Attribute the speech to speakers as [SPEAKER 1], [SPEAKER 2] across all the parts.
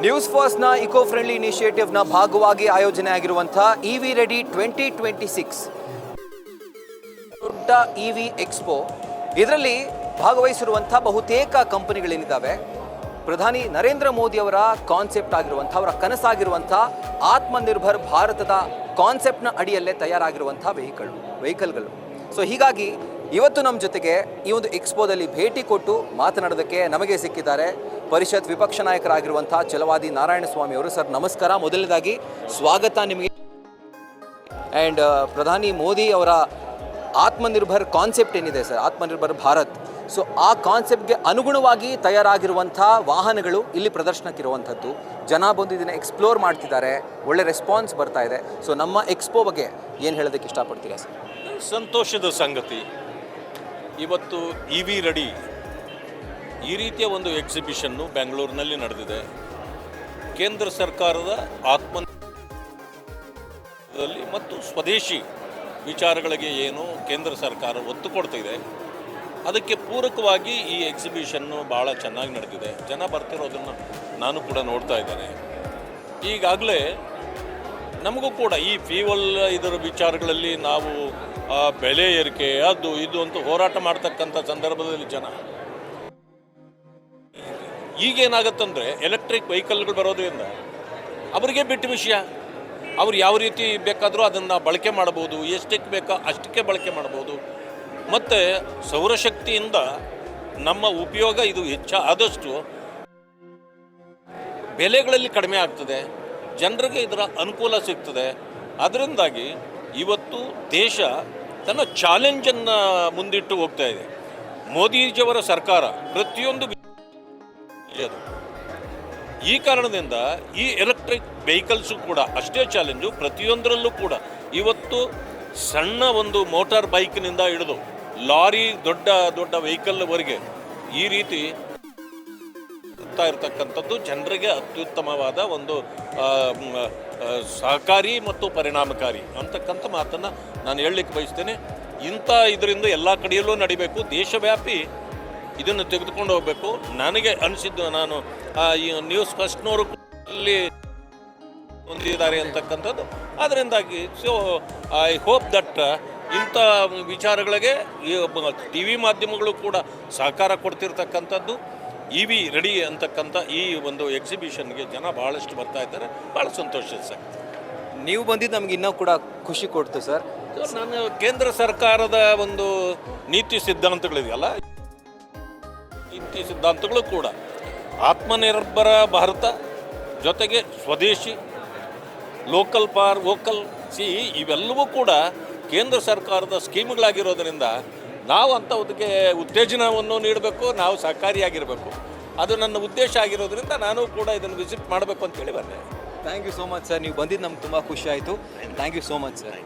[SPEAKER 1] News ಫಸ್ಟ್ನ eco friendly ಇನಿಷಿಯೇಟಿವ್ನ ಭಾಗವಾಗಿ ಆಯೋಜನೆ ಆಗಿರುವಂಥ ಇವಿ ರೆಡಿ 2026 ದೊಡ್ಡ ಇವಿ ಎಕ್ಸ್ಪೋ. ಇದರಲ್ಲಿ ಭಾಗವಹಿಸಿರುವಂಥ ಬಹುತೇಕ ಕಂಪನಿಗಳೇನಿದ್ದಾವೆ, ಪ್ರಧಾನಿ ನರೇಂದ್ರ ಮೋದಿ ಅವರ ಕಾನ್ಸೆಪ್ಟ್ ಆಗಿರುವಂಥ, ಅವರ ಕನಸಾಗಿರುವಂಥ ಆತ್ಮನಿರ್ಭರ್ ಭಾರತದ ಕಾನ್ಸೆಪ್ಟ್ನ ಅಡಿಯಲ್ಲೇ ತಯಾರಾಗಿರುವಂಥ ವೆಹಿಕಲ್ಗಳು. ಸೊ ಹೀಗಾಗಿ ಇವತ್ತು ನಮ್ಮ ಜೊತೆಗೆ ಈ ಒಂದು ಎಕ್ಸ್ಪೋದಲ್ಲಿ ಭೇಟಿ ಕೊಟ್ಟು ಮಾತನಾಡೋದಕ್ಕೆ ನಮಗೆ ಸಿಕ್ಕಿದ್ದಾರೆ ಪರಿಷತ್ ವಿಪಕ್ಷ ನಾಯಕರಾಗಿರುವಂಥ ಛಲವಾದಿ ನಾರಾಯಣಸ್ವಾಮಿ ಅವರು. ಸರ್ ನಮಸ್ಕಾರ, ಮೊದಲನೇದಾಗಿ ಸ್ವಾಗತ ನಿಮಗೆ. ಆ್ಯಂಡ್ ಪ್ರಧಾನಿ ಮೋದಿ ಅವರ ಆತ್ಮನಿರ್ಭರ್ ಕಾನ್ಸೆಪ್ಟ್ ಏನಿದೆ ಸರ್, ಆತ್ಮನಿರ್ಭರ್ ಭಾರತ್, ಸೊ ಆ ಕಾನ್ಸೆಪ್ಟ್ಗೆ ಅನುಗುಣವಾಗಿ ತಯಾರಾಗಿರುವಂಥ ವಾಹನಗಳು ಇಲ್ಲಿ ಪ್ರದರ್ಶನಕ್ಕಿರುವಂಥದ್ದು. ಜನ ಬಂದು ಇದನ್ನು ಎಕ್ಸ್ಪ್ಲೋರ್ ಮಾಡ್ತಿದ್ದಾರೆ, ಒಳ್ಳೆ ರೆಸ್ಪಾನ್ಸ್ ಬರ್ತಾ ಇದೆ. ಸೊ ನಮ್ಮ ಎಕ್ಸ್ಪೋ ಬಗ್ಗೆ ಏನು ಹೇಳೋದಕ್ಕೆ ಇಷ್ಟಪಡ್ತೀರಾ ಸರ್?
[SPEAKER 2] ಸಂತೋಷದ ಸಂಗತಿ, ಇವತ್ತು ಇವಿ ರೆಡಿ ಈ ರೀತಿಯ ಒಂದು ಎಕ್ಸಿಬಿಷನ್ನು ಬೆಂಗಳೂರಿನಲ್ಲಿ ನಡೆದಿದೆ. ಕೇಂದ್ರ ಸರ್ಕಾರದ ಆತ್ಮದಲ್ಲಿ ಮತ್ತು ಸ್ವದೇಶಿ ವಿಚಾರಗಳಿಗೆ ಏನು ಕೇಂದ್ರ ಸರ್ಕಾರ ಒತ್ತು ಕೊಡ್ತಿದೆ, ಅದಕ್ಕೆ ಪೂರಕವಾಗಿ ಈ ಎಕ್ಸಿಬಿಷನ್ನು ಭಾಳ ಚೆನ್ನಾಗಿ ನಡೆದಿದೆ. ಜನ ಬರ್ತಿರೋದನ್ನು ನಾನು ಕೂಡ ನೋಡ್ತಾ ಇದ್ದೇನೆ. ಈಗಾಗಲೇ ನಮಗೂ ಕೂಡ ಈ ಫ್ಯೂವಲ್ ಇದರ ವಿಚಾರಗಳಲ್ಲಿ ನಾವು ಬೆಲೆ ಏರಿಕೆ ಅದು ಇದು ಅಂತ ಹೋರಾಟ ಮಾಡ್ತಕ್ಕಂಥ ಸಂದರ್ಭದಲ್ಲಿ ಜನ ಈಗೇನಾಗತ್ತಂದರೆ ಎಲೆಕ್ಟ್ರಿಕ್ ವೆಹಿಕಲ್ಗಳು ಬರೋದ್ರಿಂದ ಅವರಿಗೆ ಬಿಟ್ಟ ವಿಷಯ. ಅವ್ರು ಯಾವ ರೀತಿ ಬೇಕಾದರೂ ಅದನ್ನು ಬಳಕೆ ಮಾಡ್ಬೋದು, ಎಷ್ಟಕ್ಕೆ ಬೇಕೋ ಅಷ್ಟಕ್ಕೆ ಬಳಕೆ ಮಾಡ್ಬೋದು. ಮತ್ತು ಸೌರಶಕ್ತಿಯಿಂದ ನಮ್ಮ ಉಪಯೋಗ ಇದು ಆದಷ್ಟು ಬೆಲೆಗಳಲ್ಲಿ ಕಡಿಮೆ ಆಗ್ತದೆ, ಜನರಿಗೆ ಇದರ ಅನುಕೂಲ ಸಿಗ್ತದೆ. ಅದರಿಂದಾಗಿ ಇವತ್ತು ದೇಶ ತನ್ನ ಚಾಲೆಂಜನ್ನು ಮುಂದಿಟ್ಟು ಹೋಗ್ತಾ ಇದೆ. ಮೋದಿಜಿಯವರ ಸರ್ಕಾರ ಪ್ರತಿಯೊಂದು ಈ ಕಾರಣದಿಂದ ಈ ಎಲೆಕ್ಟ್ರಿಕ್ ವೆಹಿಕಲ್ಸು ಕೂಡ ಅಷ್ಟೇ ಚಾಲೆಂಜು. ಪ್ರತಿಯೊಂದರಲ್ಲೂ ಕೂಡ ಇವತ್ತು ಸಣ್ಣ ಒಂದು ಮೋಟಾರ್ ಬೈಕ್ನಿಂದ ಹಿಡಿದು ಲಾರಿ ದೊಡ್ಡ ದೊಡ್ಡ ವೆಹಿಕಲ್ವರೆಗೆ ಈ ರೀತಿ ಇರ್ತಕ್ಕಂಥದ್ದು ಜನರಿಗೆ ಅತ್ಯುತ್ತಮವಾದ ಒಂದು ಸಹಕಾರಿ ಮತ್ತು ಪರಿಣಾಮಕಾರಿ ಅಂತಕ್ಕಂಥ ಮಾತನ್ನು ನಾನು ಹೇಳಲಿಕ್ಕೆ ಬಯಸ್ತೇನೆ. ಇಂಥ ಇದರಿಂದ ಎಲ್ಲ ಕಡೆಯಲ್ಲೂ ನಡಿಬೇಕು, ದೇಶವ್ಯಾಪಿ ಇದನ್ನು ತೆಗೆದುಕೊಂಡು ಹೋಗಬೇಕು. ನನಗೆ ಅನಿಸಿದ್ದು, ನಾನು ಈ ನ್ಯೂಸ್ ಫಸ್ಟ್ನವರು ಅಲ್ಲಿ ಹೊಂದಿದ್ದಾರೆ ಅಂತಕ್ಕಂಥದ್ದು. ಅದರಿಂದಾಗಿ ಸೊ ಐ ಹೋಪ್ ದಟ್ ಇಂಥ ವಿಚಾರಗಳಿಗೆ ಟಿ ವಿ ಮಾಧ್ಯಮಗಳು ಕೂಡ ಸಹಕಾರ ಕೊಡ್ತಿರ್ತಕ್ಕಂಥದ್ದು. ಇವಿ ರೆಡಿ ಅಂತಕ್ಕಂಥ ಈ ಒಂದು ಎಕ್ಸಿಬಿಷನ್ಗೆ ಜನ ಭಾಳಷ್ಟು ಬರ್ತಾ ಇದ್ದಾರೆ. ಭಾಳ ಸಂತೋಷದ ಸರ್.
[SPEAKER 1] ನೀವು ಬಂದಿದ್ದು ನಮ್ಗೆ ಇನ್ನೂ ಕೂಡ ಖುಷಿ ಕೊಡ್ತು ಸರ್.
[SPEAKER 2] ನಾನು ಕೇಂದ್ರ ಸರ್ಕಾರದ ಒಂದು ನೀತಿ ಸಿದ್ಧಾಂತಗಳಿದೆಯಲ್ಲ, ನೀತಿ ಸಿದ್ಧಾಂತಗಳು ಕೂಡ ಆತ್ಮನಿರ್ಭರ ಭಾರತ ಜೊತೆಗೆ ಸ್ವದೇಶಿ, ಲೋಕಲ್ ಫಾರ್ ವೋಕಲ್, ಇವೆಲ್ಲವೂ ಕೂಡ ಕೇಂದ್ರ ಸರ್ಕಾರದ ಸ್ಕೀಮ್ಗಳಾಗಿರೋದರಿಂದ ನಾವು ಅಂಥದಕ್ಕೆ ಉತ್ತೇಜನವನ್ನು ನೀಡಬೇಕು, ನಾವು ಸಹಕಾರಿಯಾಗಿರಬೇಕು. ಅದು ನನ್ನ ಉದ್ದೇಶ ಆಗಿರೋದ್ರಿಂದ ನಾನು ಕೂಡ ಇದನ್ನು ವಿಸಿಟ್ ಮಾಡಬೇಕು ಅಂತೇಳಿ ಬಂದೆ.
[SPEAKER 1] Thank you so much sir. ನೀವು ಬಂದಿದ್ದು ನಮ್ಗೆ ತುಂಬ ಖುಷಿ ಆಯಿತು. Thank you so much sir.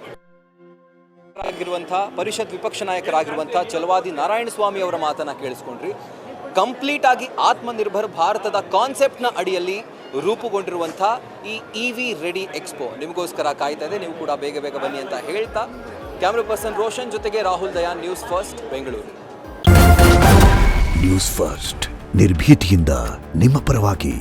[SPEAKER 1] ಆಗಿರುವಂಥ ಪರಿಷತ್ ವಿಪಕ್ಷ ನಾಯಕರಾಗಿರುವಂಥ ಛಲವಾದಿ ನಾರಾಯಣಸ್ವಾಮಿ ಅವರ ಮಾತನ್ನು ಕೇಳಿಸ್ಕೊಂಡ್ರಿ. ಕಂಪ್ಲೀಟ್ ಆಗಿ ಆತ್ಮನಿರ್ಭರ್ ಭಾರತದ ಕಾನ್ಸೆಪ್ಟ್ನ ಅಡಿಯಲ್ಲಿ ರೂಪುಗೊಂಡಿರುವಂಥ ಈ ಇವಿ ರೆಡಿ ಎಕ್ಸ್ಪೋ ನಿಮಗೋಸ್ಕರ ಕಾಯ್ತಾ ಇದೆ. ನೀವು ಕೂಡ ಬೇಗ ಬೇಗ ಬನ್ನಿ ಅಂತ ಹೇಳ್ತಾ, ಕ್ಯಾಮ್ರಾ ಪರ್ಸನ್ ರೋಷನ್ ಜೊತೆಗೆ Rahul Dayan, news first Bengaluru.
[SPEAKER 3] News first ನಿರ್ಭೀತಿಯಿಂದ ನಿಮ್ಮ ಪರವಾಗಿ.